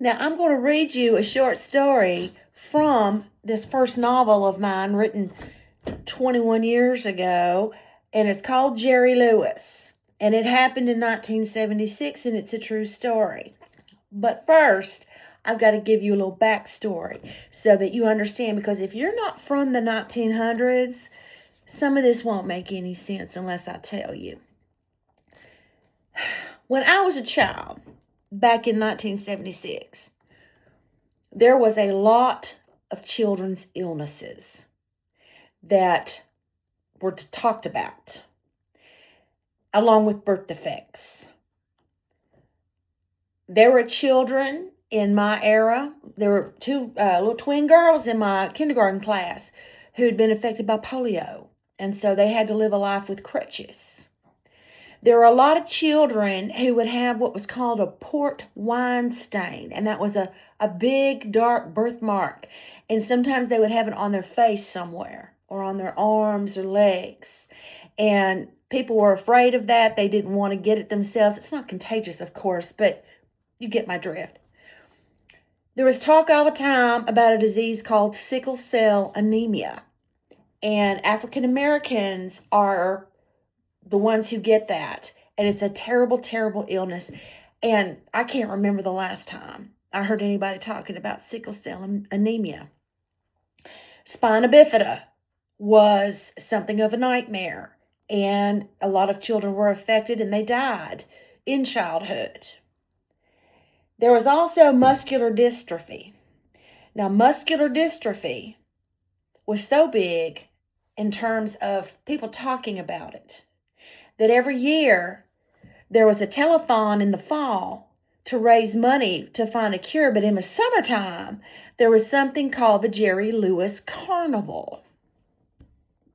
Now, I'm going to read you a short story from this first novel of mine written 21 years ago, and it's called Jerry Lewis. And it happened in 1976, and it's a true story. But first, I've got to give you a little backstory so that you understand, because if you're not from the 1900s, some of this won't make any sense unless I tell you. When I was a child, back in 1976, there was a lot of children's illnesses that were talked about, along with birth defects. There were children in my era. There were two little twin girls in my kindergarten class who had been affected by polio, and so they had to live a life with crutches. There were a lot of children who would have what was called a port wine stain, and that was a big, dark birthmark. And sometimes they would have it on their face somewhere, or on their arms or legs. And people were afraid of that. They didn't want to get it themselves. It's not contagious, of course, but you get my drift. There was talk all the time about a disease called sickle cell anemia. And African Americans are the ones who get that. And it's a terrible, terrible illness. And I can't remember the last time I heard anybody talking about sickle cell anemia. Spina bifida was something of a nightmare. And a lot of children were affected and they died in childhood. There was also muscular dystrophy. Now, muscular dystrophy was so big in terms of people talking about it that every year there was a telethon in the fall to raise money to find a cure. But in the summertime, there was something called the Jerry Lewis Carnival.